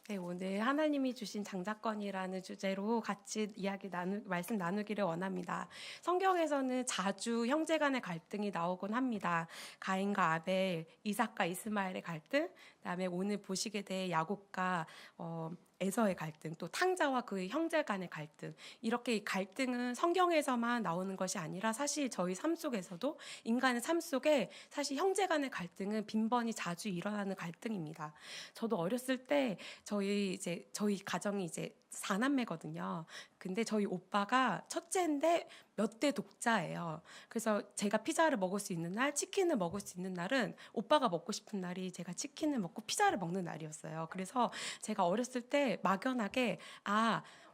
네, 오늘 하나님이 주신 장자권이라는 주제로 같이 말씀 나누기를 원합니다. 성경에서는 자주 형제 간의 갈등이 나오곤 합니다. 가인과 아벨, 이삭과 이스마엘의 갈등, 그다음에 오늘 보시게 될 야곱과 에서의 갈등, 또 탕자와 그의 형제 간의 갈등. 이렇게 이 갈등은 성경에서만 나오는 것이 아니라 사실 저희 삶 속에서도 인간의 삶 속에 사실 형제 간의 갈등은 빈번히 자주 일어나는 갈등입니다. 저도 어렸을 때 저희 가정이 이제 4남매거든요. 근데 저희 오빠가 첫째인데 몇 대 독자예요. 그래서 제가 피자를 먹을 수 있는 날, 치킨을 먹을 수 있는 날은 오빠가 먹고 싶은 날이 제가 치킨을 먹고 피자를 먹는 날이었어요. 그래서 제가 어렸을 때 막연하게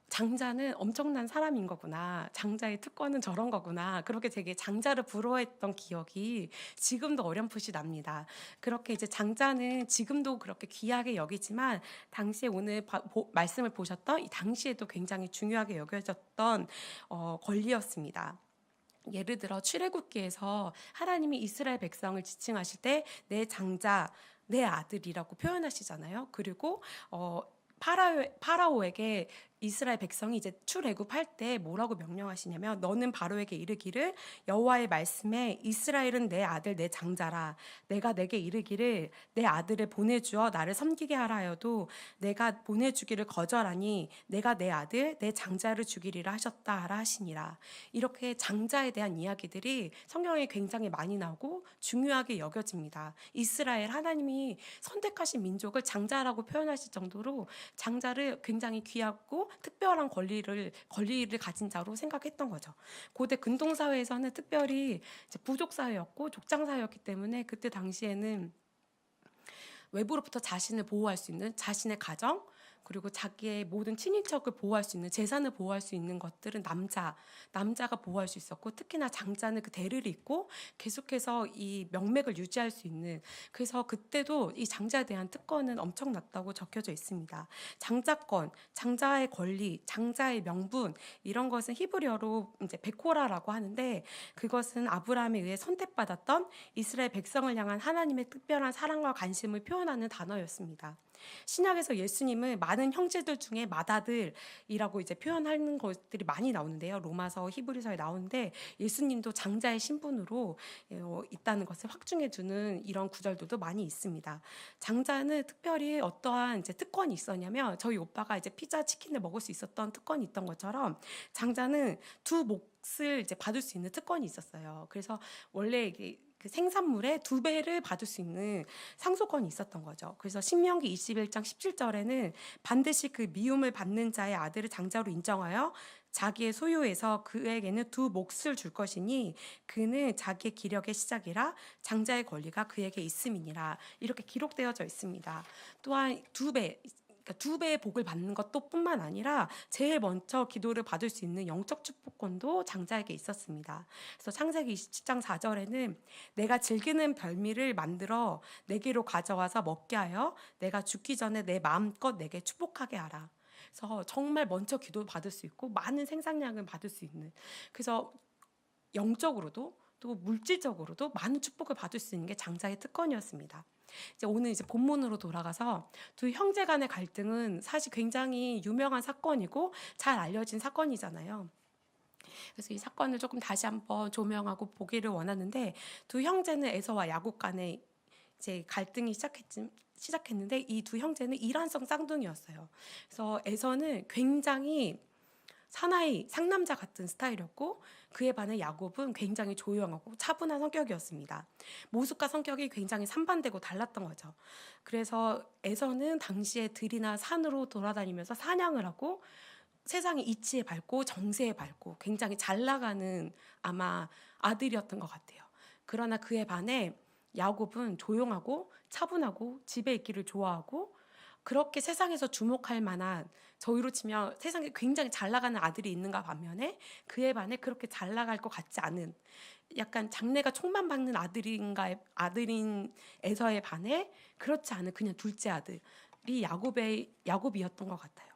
장자는 엄청난 사람인 거구나. 장자의 특권은 저런 거구나. 그렇게 되게 장자를 부러워했던 기억이 지금도 어렴풋이 납니다. 그렇게 이제 장자는 지금도 그렇게 귀하게 여기지만 당시에 오늘 말씀을 보셨던 이 당시에도 굉장히 중요하게 여겨졌던 권리였습니다. 예를 들어 출애굽기에서 하나님이 이스라엘 백성을 지칭하실 때 내 장자, 내 아들이라고 표현하시잖아요. 그리고 파라오에게 이스라엘 백성이 이제 출애굽할 때 뭐라고 명령하시냐면 너는 바로에게 이르기를 여호와의 말씀에 이스라엘은 내 아들 내 장자라 내가 내게 이르기를 내 아들을 보내주어 나를 섬기게 하라 하여도 내가 보내주기를 거절하니 내가 내 아들 내 장자를 죽이리라 하셨다 하라 하시니라. 이렇게 장자에 대한 이야기들이 성경에 굉장히 많이 나오고 중요하게 여겨집니다. 이스라엘 하나님이 선택하신 민족을 장자라고 표현하실 정도로 장자를 굉장히 귀하고 특별한 권리를 가진 자로 생각했던 거죠. 고대 근동 사회에서는 특별히 이제 부족 사회였고 족장 사회였기 때문에 그때 당시에는 외부로부터 자신을 보호할 수 있는 자신의 가정 그리고 자기의 모든 친인척을 보호할 수 있는 재산을 보호할 수 있는 것들은 남자가 보호할 수 있었고 특히나 장자는 그 대를 잇고 계속해서 이 명맥을 유지할 수 있는 그래서 그때도 이 장자에 대한 특권은 엄청났다고 적혀져 있습니다. 장자권, 장자의 권리, 장자의 명분 이런 것은 히브리어로 이제 베코라라고 하는데 그것은 아브라함에 의해 선택받았던 이스라엘 백성을 향한 하나님의 특별한 사랑과 관심을 표현하는 단어였습니다. 신약에서 예수님을 많은 형제들 중에 맏아들이라고 이제 표현하는 것들이 많이 나오는데요. 로마서, 히브리서에 나오는데 예수님도 장자의 신분으로 있다는 것을 확증해주는 이런 구절들도 많이 있습니다. 장자는 특별히 어떠한 이제 특권이 있었냐면 저희 오빠가 이제 피자, 치킨을 먹을 수 있었던 특권이 있던 것처럼 장자는 두 몫을 이제 받을 수 있는 특권이 있었어요. 그래서 원래 이게 그 생산물의 2배를 받을 수 있는 상속권이 있었던 거죠. 그래서 신명기 21장 17절에는 반드시 그 미움을 받는 자의 아들을 장자로 인정하여 자기의 소유에서 그에게는 2몫을 줄 것이니 그는 자기의 기력의 시작이라 장자의 권리가 그에게 있음이니라. 이렇게 기록되어져 있습니다. 또한 2배의 복을 받는 것도 뿐만 아니라 제일 먼저 기도를 받을 수 있는 영적 축복권도 장자에게 있었습니다. 그래서 창세기 27장 4절에는 내가 즐기는 별미를 만들어 내게로 가져와서 먹게 하여 내가 죽기 전에 내 마음껏 내게 축복하게 하라. 그래서 정말 먼저 기도 받을 수 있고 많은 생산량을 받을 수 있는 그래서 영적으로도 또 물질적으로도 많은 축복을 받을 수 있는 게 장자의 특권이었습니다. 오늘 본문으로 돌아가서 두 형제 간의 갈등은 사실 굉장히 유명한 사건이고 잘 알려진 사건이잖아요. 그래서 이 사건을 조금 다시 한번 조명하고 보기를 원하는데 두 형제는 에서와 야곱 간에 이제 갈등이 시작했는데 이 두 형제는 일란성 쌍둥이였어요. 그래서 에서는 굉장히 사나이 상남자 같은 스타일이었고 그에 반해 야곱은 굉장히 조용하고 차분한 성격이었습니다. 모습과 성격이 굉장히 상반되고 달랐던 거죠. 그래서 에서는 당시에 들이나 산으로 돌아다니면서 사냥을 하고 세상의 이치에 밝고 정세에 밝고 굉장히 잘 나가는 아마 아들이었던 것 같아요. 그러나 그에 반해 야곱은 조용하고 차분하고 집에 있기를 좋아하고 그렇게 세상에서 주목할 만한 저희로 치면 세상에 굉장히 잘 나가는 아들이 있는가 반면에 그에 반해 그렇게 잘 나갈 것 같지 않은 약간 장래가 촉망받는 아들인 에서에 반해 그렇지 않은 그냥 둘째 아들이 야곱이었던 것 같아요.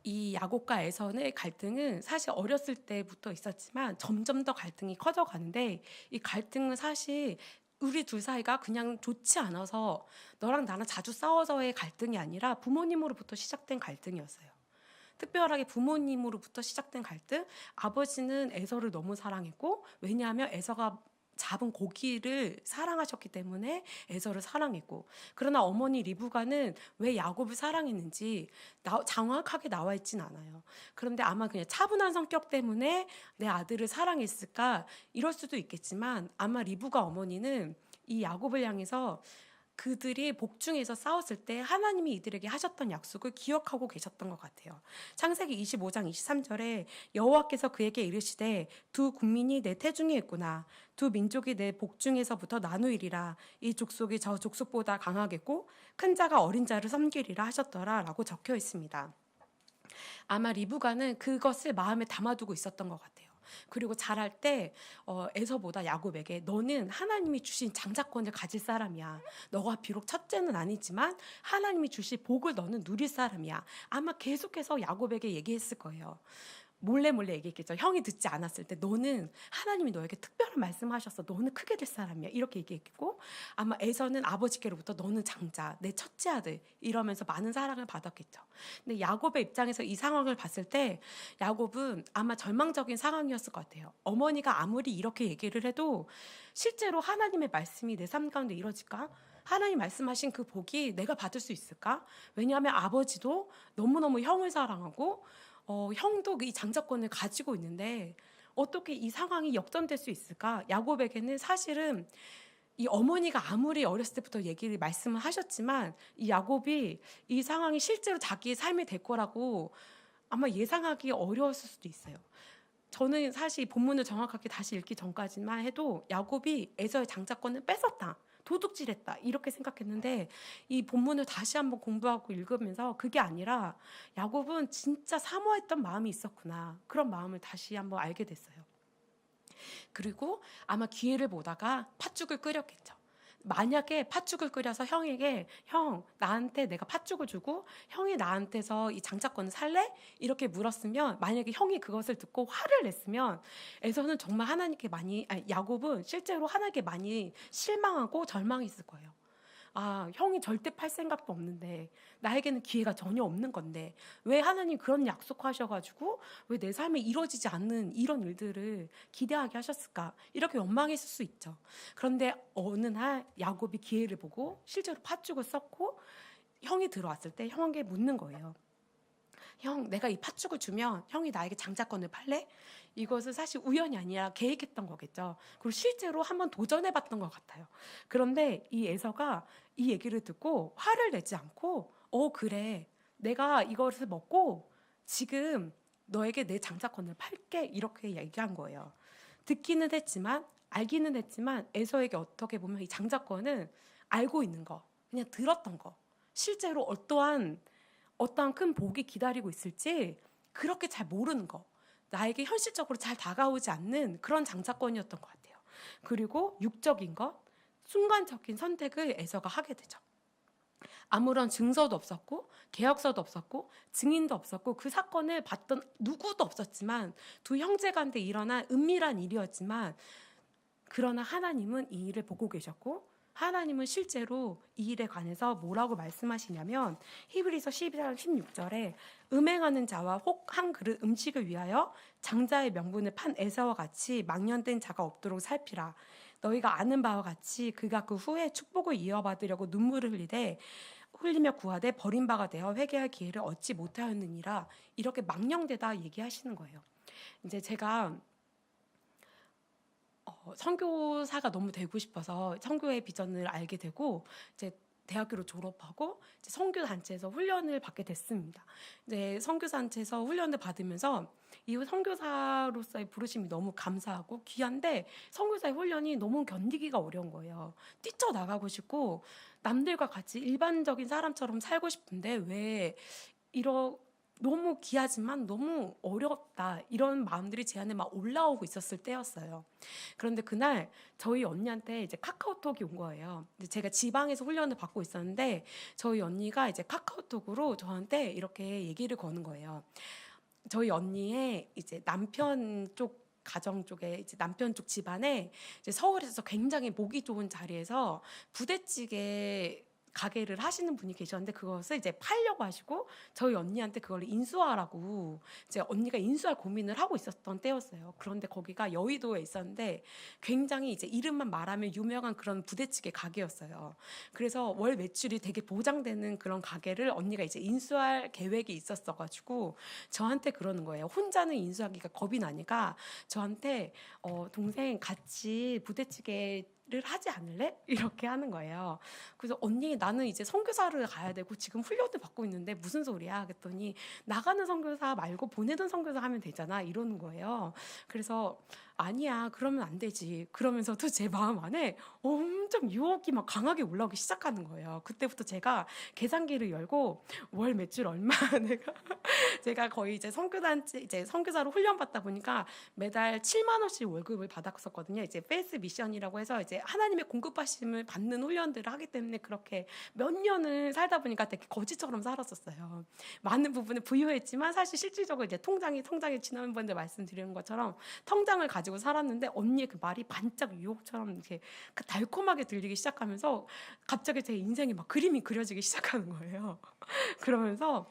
이 야곱과 에서의 갈등은 사실 어렸을 때부터 있었지만 점점 더 갈등이 커져가는데 이 갈등은 사실 우리 둘 사이가 그냥 좋지 않아서 너랑 나랑 자주 싸워서의 갈등이 아니라 부모님으로부터 시작된 갈등이었어요. 특별하게 부모님으로부터 시작된 갈등. 아버지는 에서를 너무 사랑했고, 왜냐하면 에서가 잡은 고기를 사랑하셨기 때문에 에서를 사랑했고, 그러나 어머니 리브가는 왜 야곱을 사랑했는지 정확하게 나와 있진 않아요. 그런데 아마 그냥 차분한 성격 때문에 내 아들을 사랑했을까, 이럴 수도 있겠지만 아마 리브가 어머니는 이 야곱을 향해서 그들이 복중에서 싸웠을 때 하나님이 이들에게 하셨던 약속을 기억하고 계셨던 것 같아요. 창세기 25장 23절에 여호와께서 그에게 이르시되 두 국민이 내 태중에 있구나. 두 민족이 내 복중에서부터 나누이리라. 이 족속이 저 족속보다 강하겠고 큰 자가 어린 자를 섬기리라 하셨더라 라고 적혀 있습니다. 아마 리브가는 그것을 마음에 담아두고 있었던 것 같아요. 그리고 자랄 때 에서보다 야곱에게 너는 하나님이 주신 장자권을 가질 사람이야. 너가 비록 첫째는 아니지만 하나님이 주신 복을 너는 누릴 사람이야. 아마 계속해서 야곱에게 얘기했을 거예요. 몰래 얘기했겠죠. 형이 듣지 않았을 때 너는 하나님이 너에게 특별한 말씀하셨어. 너는 크게 될 사람이야. 이렇게 얘기했고, 아마 에서는 아버지께로부터 너는 장자, 내 첫째 아들 이러면서 많은 사랑을 받았겠죠. 근데 야곱의 입장에서 이 상황을 봤을 때 야곱은 아마 절망적인 상황이었을 것 같아요. 어머니가 아무리 이렇게 얘기를 해도 실제로 하나님의 말씀이 내 삶 가운데 이루어질까? 하나님 말씀하신 그 복이 내가 받을 수 있을까? 왜냐하면 아버지도 너무너무 형을 사랑하고 형도 이 장자권을 가지고 있는데 어떻게 이 상황이 역전될 수 있을까? 야곱에게는 사실은 이 어머니가 아무리 어렸을 때부터 말씀을 하셨지만 이 야곱이 이 상황이 실제로 자기의 삶이 될 거라고 아마 예상하기 어려웠을 수도 있어요. 저는 사실 본문을 정확하게 다시 읽기 전까지만 해도 야곱이 에서의 장자권을 뺏었다, 도둑질했다 이렇게 생각했는데 이 본문을 다시 한번 공부하고 읽으면서 그게 아니라 야곱은 진짜 사모했던 마음이 있었구나, 그런 마음을 다시 한번 알게 됐어요. 그리고 아마 기회를 보다가 팥죽을 끓였겠죠. 만약에 팥죽을 끓여서 형에게 형 나한테 내가 팥죽을 주고 형이 나한테서 이 장자권을 살래? 이렇게 물었으면, 만약에 형이 그것을 듣고 화를 냈으면 에서는 정말 야곱은 실제로 하나님께 많이 실망하고 절망했을 거예요. 아, 형이 절대 팔 생각도 없는데, 나에게는 기회가 전혀 없는 건데 왜 하나님 그런 약속하셔가지고 왜 내 삶에 이루어지지 않는 이런 일들을 기대하게 하셨을까, 이렇게 원망했을 수 있죠. 그런데 어느 날 야곱이 기회를 보고 실제로 팥죽을 썼고 형이 들어왔을 때 형에게 묻는 거예요. 형, 내가 이 팥죽을 주면 형이 나에게 장자권을 팔래? 이것은 사실 우연이 아니라 계획했던 거겠죠. 그리고 실제로 한번 도전해봤던 것 같아요. 그런데 이 에서가 이 얘기를 듣고 화를 내지 않고 그래, 내가 이것을 먹고 지금 너에게 내 장자권을 팔게, 이렇게 얘기한 거예요. 듣기는 했지만, 알기는 했지만 에서에게 어떻게 보면 이 장자권은 알고 있는 거, 그냥 들었던 거, 실제로 어떠한 큰 복이 기다리고 있을지 그렇게 잘 모르는 거, 나에게 현실적으로 잘 다가오지 않는 그런 장자권이었던 것 같아요. 그리고 육적인 것, 순간적인 선택을 에서가 하게 되죠. 아무런 증서도 없었고 계약서도 없었고 증인도 없었고 그 사건을 봤던 누구도 없었지만, 두 형제 간에 일어난 은밀한 일이었지만, 그러나 하나님은 이 일을 보고 계셨고 하나님은 실제로 이 일에 관해서 뭐라고 말씀하시냐면, 히브리서 12장 16절에 음행하는 자와 혹 한 그릇 음식을 위하여 장자의 명분을 판 에사와 같이 망령된 자가 없도록 살피라. 너희가 아는 바와 같이 그가 그 후에 축복을 이어받으려고 눈물을 흘리며 구하되 버림바가 되어 회개할 기회를 얻지 못하였느니라. 이렇게 망령되다 얘기하시는 거예요. 이제 제가 선교사가 너무 되고 싶어서 선교의 비전을 알게 되고, 이제 대학교를 졸업하고 이제 선교 단체에서 훈련을 받게 됐습니다. 이제 선교 단체에서 훈련을 받으면서 이 선교사로서의 부르심이 너무 감사하고 귀한데, 선교사의 훈련이 너무 견디기가 어려운 거예요. 뛰쳐나가고 싶고 남들과 같이 일반적인 사람처럼 살고 싶은데 왜 너무 귀하지만 너무 어렵다, 이런 마음들이 제 안에 막 올라오고 있었을 때였어요. 그런데 그날 저희 언니한테 이제 카카오톡이 온 거예요. 제가 지방에서 훈련을 받고 있었는데 저희 언니가 이제 카카오톡으로 저한테 이렇게 얘기를 거는 거예요. 저희 언니의 이제 남편 쪽 가정 쪽에 이제 남편 쪽 집안에 이제 서울에서 굉장히 보기 좋은 자리에서 부대찌개 가게를 하시는 분이 계셨는데 그것을 이제 팔려고 하시고 저희 언니한테 그걸 인수하라고 이제 언니가 인수할 고민을 하고 있었던 때였어요. 그런데 거기가 여의도에 있었는데 굉장히 이제 이름만 말하면 유명한 그런 부대찌개 가게였어요. 그래서 월 매출이 되게 보장되는 그런 가게를 언니가 이제 인수할 계획이 있었어가지고 저한테 그러는 거예요. 혼자는 인수하기가 겁이 나니까 저한테 동생 같이 부대찌개를 하지 않을래? 이렇게 하는 거예요. 그래서 언니 나는 이제 선교사를 가야 되고 지금 훈련을 받고 있는데 무슨 소리야? 그랬더니 나가는 선교사 말고 보내는 선교사 하면 되잖아 이러는 거예요. 그래서 아니야 그러면 안 되지. 그러면서도 제 마음 안에 엄청 유혹이 막 강하게 올라오기 시작하는 거예요. 그때부터 제가 계산기를 열고 월 매출 얼마 제가 거의 이제 선교단체 이제 선교사로 훈련받다 보니까 매달 7만 원씩 월급을 받았었거든요. 이제 페이스 미션이라고 해서 이제 하나님의 공급하심을 받는 훈련들을 하기 때문에 그렇게 몇 년을 살다 보니까 되게 거지처럼 살았었어요. 많은 부분을 부유했지만 사실 실질적으로 이제 통장이 지난번에 말씀드린 것처럼 통장을 가지고 살았는데 언니의 그 말이 반짝 유혹처럼 이렇게 그 달콤하게 들리기 시작하면서 갑자기 제 인생에 막 그림이 그려지기 시작하는 거예요. 그러면서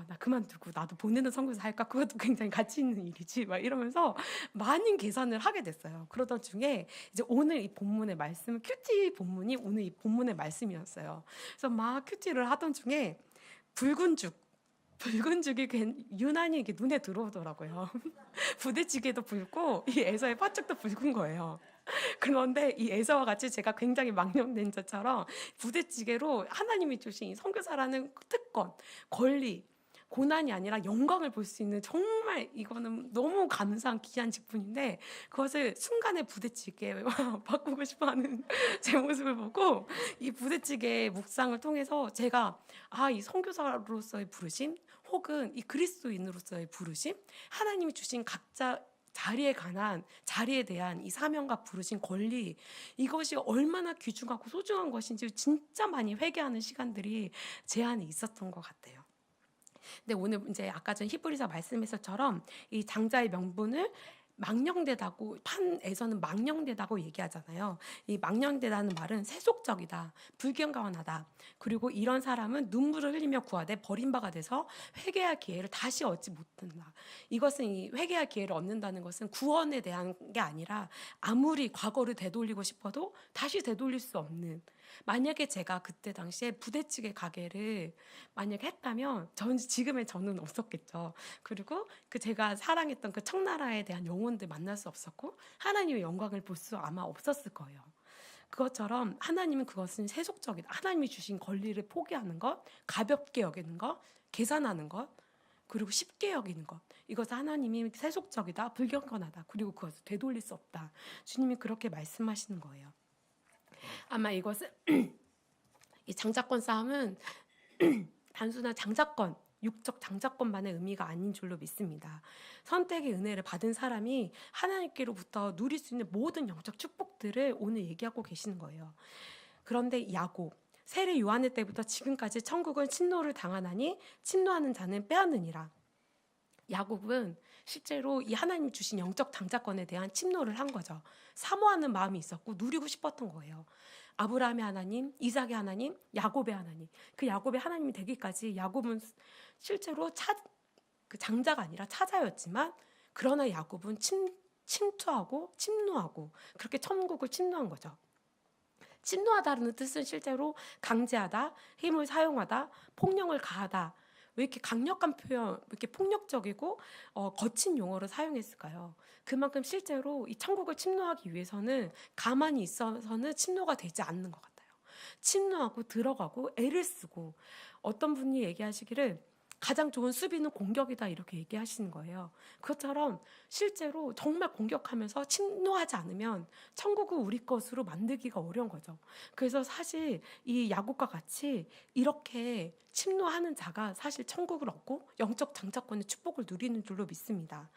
나 그만두고 나도 보내는 선교사 할까? 그것도 굉장히 가치 있는 일이지. 막 이러면서 많은 계산을 하게 됐어요. 그러던 중에 이제 오늘 이 본문의 말씀, 큐티 본문이 오늘 이 본문의 말씀이었어요. 그래서 막 큐티를 하던 중에 붉은 죽이 유난히 이게 눈에 들어오더라고요. 부대찌개도 붉고 이 에서의 파죽도 붉은 거예요. 그런데 이 에서와 같이 제가 굉장히 망령된 자처럼 부대찌개로 하나님이 주신 이 선교사라는 특권, 권리, 고난이 아니라 영광을 볼 수 있는 정말 이거는 너무 감사한 귀한 직분인데 그것을 순간에 부대찌개와 바꾸고 싶어하는 제 모습을 보고 이 부대찌개 묵상을 통해서 제가 이 선교사로서의 부르심 혹은 이 그리스도인으로서의 부르심 하나님이 주신 각자 자리에 대한 이 사명과 부르신 권리 이것이 얼마나 귀중하고 소중한 것인지 진짜 많이 회개하는 시간들이 제 안에 있었던 것 같아요. 근데 오늘 이제 아까 전 히브리서 말씀에서처럼 이 장자의 명분을 망령되다고 판에서는 망령되다고 얘기하잖아요. 이 망령되다는 말은 세속적이다, 불경건하다. 그리고 이런 사람은 눈물을 흘리며 구하되 버림바가 돼서 회개할 기회를 다시 얻지 못한다. 이것은 이 회개할 기회를 얻는다는 것은 구원에 대한 게 아니라 아무리 과거를 되돌리고 싶어도 다시 되돌릴 수 없는. 만약에 제가 그때 당시에 부대찌개 가게를 만약에 했다면 지금의 저는 없었겠죠. 그리고 그 제가 사랑했던 그 청나라에 대한 영혼들 만날 수 없었고 하나님의 영광을 볼 수 아마 없었을 거예요. 그것처럼 하나님은 그것은 세속적이다. 하나님이 주신 권리를 포기하는 것, 가볍게 여기는 것, 계산하는 것, 그리고 쉽게 여기는 것. 이것은 하나님이 세속적이다, 불경건하다. 그리고 그것을 되돌릴 수 없다. 주님이 그렇게 말씀하시는 거예요. 아마 이것은 이 장자권 싸움은 단순한 장자권, 육적 장자권만의 의미가 아닌 줄로 믿습니다. 선택의 은혜를 받은 사람이 하나님께로부터 누릴 수 있는 모든 영적 축복들을 오늘 얘기하고 계시는 거예요. 그런데 야곱, 세례 요한의 때부터 지금까지 천국은 침노를 당하나니 침노하는 자는 빼앗느니라. 야곱은 실제로 이 하나님 주신 영적 장자권에 대한 침노를 한 거죠. 사모하는 마음이 있었고 누리고 싶었던 거예요. 아브라함의 하나님, 이삭의 하나님, 야곱의 하나님. 그 야곱의 하나님이 되기까지 야곱은 실제로 그 장자가 아니라 차자였지만 그러나 야곱은 침투하고 침노하고 그렇게 천국을 침노한 거죠. 침노하다는 뜻은 실제로 강제하다, 힘을 사용하다, 폭력을 가하다. 왜 이렇게 강력한 표현, 왜 이렇게 폭력적이고 거친 용어를 사용했을까요? 그만큼 실제로 이 천국을 침노하기 위해서는 가만히 있어서는 침노가 되지 않는 것 같아요. 침노하고 들어가고 애를 쓰고 어떤 분이 얘기하시기를 가장 좋은 수비는 공격이다 이렇게 얘기하시는 거예요. 그것처럼 실제로 정말 공격하면서 침노하지 않으면 천국을 우리 것으로 만들기가 어려운 거죠. 그래서 사실 이 야곱과 같이 이렇게 침노하는 자가 사실 천국을 얻고 영적 장자권의 축복을 누리는 줄로 믿습니다.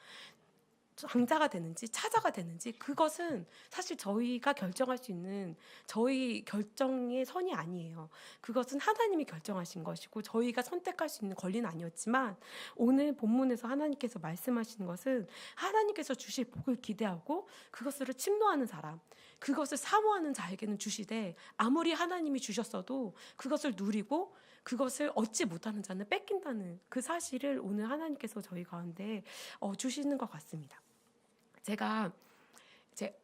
장자가 되는지 차자가 되는지 그것은 사실 저희가 결정할 수 있는 저희 결정의 선이 아니에요. 그것은 하나님이 결정하신 것이고 저희가 선택할 수 있는 권리는 아니었지만 오늘 본문에서 하나님께서 말씀하시는 것은 하나님께서 주실 복을 기대하고 그것을 침노하는 사람, 그것을 사모하는 자에게는 주시되 아무리 하나님이 주셨어도 그것을 누리고 그것을 얻지 못하는 자는 뺏긴다는 그 사실을 오늘 하나님께서 저희 가운데 주시는 것 같습니다. 제가 이제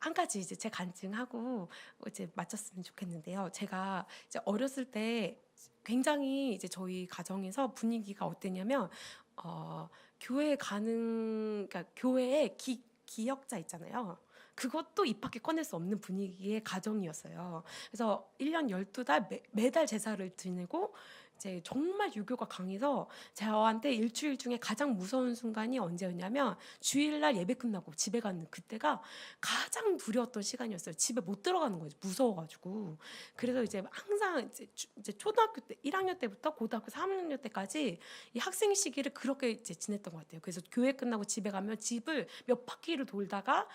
한 가지 이제 제 간증하고 이제 마쳤으면 좋겠는데요. 제가 이제 어렸을 때 굉장히 이제 저희 가정에서 분위기가 어땠냐면 교회 가는 그러니까 교회에 기역자 있잖아요. 그것도 입 밖에 꺼낼 수 없는 분위기의 가정이었어요. 그래서 1년 12달 매달 제사를 지내고 이제 정말 유교가 강해서 저한테 일주일 중에 가장 무서운 순간이 언제였냐면 주일날 예배 끝나고 집에 가는 그때가 가장 두려웠던 시간이었어요. 집에 못 들어가는 거죠. 무서워가지고. 그래서 이제 항상 이제 초등학교 때 1학년 때부터 고등학교 3학년 때까지 이 학생 시기를 그렇게 이제 지냈던 것 같아요. 그래서 교회 끝나고 집에 가면 집을 몇 바퀴를 돌다가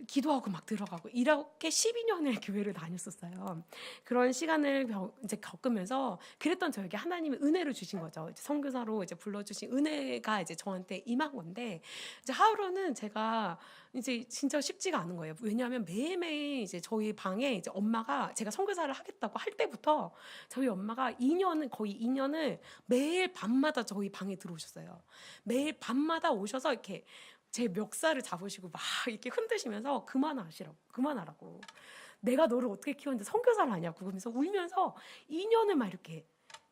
기도하고 막 들어가고 이렇게 12년을 교회를 다녔었어요. 그런 시간을 이제 겪으면서 그랬던 저에게 하나님이 은혜를 주신 거죠. 이제 선교사로 이제 불러주신 은혜가 이제 저한테 임한 건데 이제 하루는 제가 이제 진짜 쉽지가 않은 거예요. 왜냐하면 매일매일 이제 저희 방에 이제 엄마가 제가 선교사를 하겠다고 할 때부터 저희 엄마가 거의 2년을 매일 밤마다 저희 방에 들어오셨어요. 매일 밤마다 오셔서 이렇게 제 멱살을 잡으시고 막 이렇게 흔드시면서 그만하라고. 내가 너를 어떻게 키웠는데 선교사를 하냐고. 그러면서 울면서 2년을 막 이렇게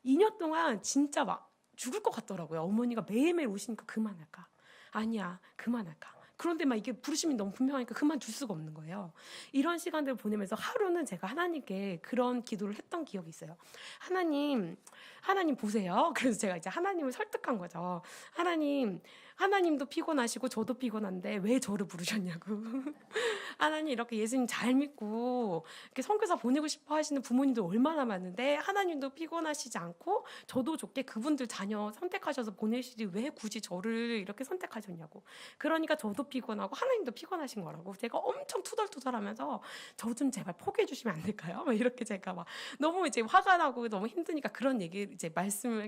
2년 동안 진짜 막 죽을 것 같더라고요. 어머니가 매일매일 오시니까 그만할까? 아니야, 그만할까? 그런데 막 이게 부르심이 너무 분명하니까 그만둘 수가 없는 거예요. 이런 시간들을 보내면서 하루는 제가 하나님께 그런 기도를 했던 기억이 있어요. 하나님 보세요. 그래서 제가 이제 하나님을 설득한 거죠. 하나님도 피곤하시고 저도 피곤한데 왜 저를 부르셨냐고. 하나님 이렇게 예수님 잘 믿고 이렇게 선교사 보내고 싶어 하시는 부모님도 얼마나 많은데 하나님도 피곤하시지 않고 저도 좋게 그분들 자녀 선택하셔서 보내시지 왜 굳이 저를 이렇게 선택하셨냐고. 그러니까 저도 피곤하고 하나님도 피곤하신 거라고. 제가 엄청 투덜투덜하면서 저 좀 제발 포기해 주시면 안 될까요? 막 이렇게 제가 막 너무 이제 화가 나고 너무 힘드니까 그런 얘기를 이제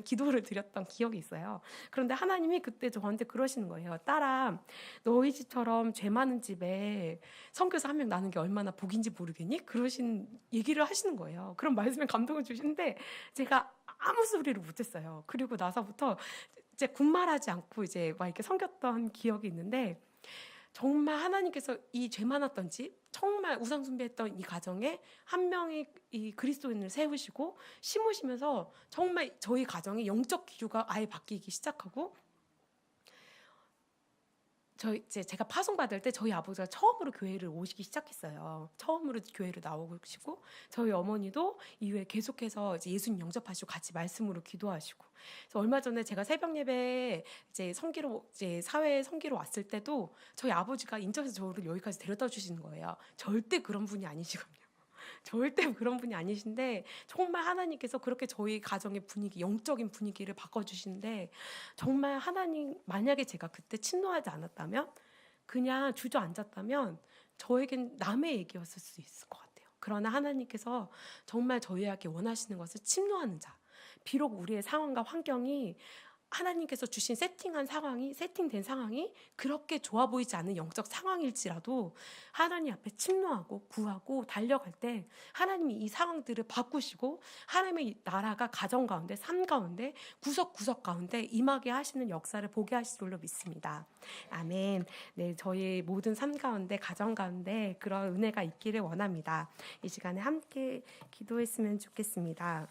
기도를 드렸던 기억이 있어요. 그런데 하나님이 그때 저한테 그러시는 거예요. 딸아, 너희 집처럼 죄 많은 집에 선교사 한 명 나는 게 얼마나 복인지 모르겠니? 그러신 얘기를 하시는 거예요. 그런 말씀에 감동을 주시는데 제가 아무 소리를 못했어요. 그리고 나서부터 이제 군말하지 않고 이제 막 이렇게 섬겼던 기억이 있는데 정말 하나님께서 이 죄 많았던 집, 정말 우상 숭배했던 이 가정에 한 명의 이 그리스도인을 세우시고 심으시면서 정말 저희 가정의 영적 기류가 아예 바뀌기 시작하고 제가 파송받을 때 저희 아버지가 처음으로 교회를 오시기 시작했어요. 처음으로 교회를 나오시고 저희 어머니도 이후에 계속해서 이제 예수님 영접하시고 같이 말씀으로 기도하시고. 그래서 얼마 전에 제가 새벽 예배 이제 사회 성기로 왔을 때도 저희 아버지가 인천에서 저를 여기까지 데려다 주시는 거예요. 절대 그런 분이 아니시거든요. 절대 그런 분이 아니신데 정말 하나님께서 그렇게 저희 가정의 분위기, 영적인 분위기를 바꿔주시는데 정말 하나님 만약에 제가 그때 침노하지 않았다면 그냥 주저앉았다면 저에겐 남의 얘기였을 수 있을 것 같아요. 그러나 하나님께서 정말 저희에게 원하시는 것을 침노하는 자, 비록 우리의 상황과 환경이 하나님께서 주신 세팅된 상황이 그렇게 좋아 보이지 않은 영적 상황일지라도 하나님 앞에 침노하고 구하고 달려갈 때 하나님이 이 상황들을 바꾸시고 하나님의 나라가 가정 가운데, 삶 가운데, 구석구석 가운데 임하게 하시는 역사를 보게 하실 줄로 믿습니다. 아멘. 네, 저희 모든 삶 가운데, 가정 가운데 그런 은혜가 있기를 원합니다. 이 시간에 함께 기도했으면 좋겠습니다.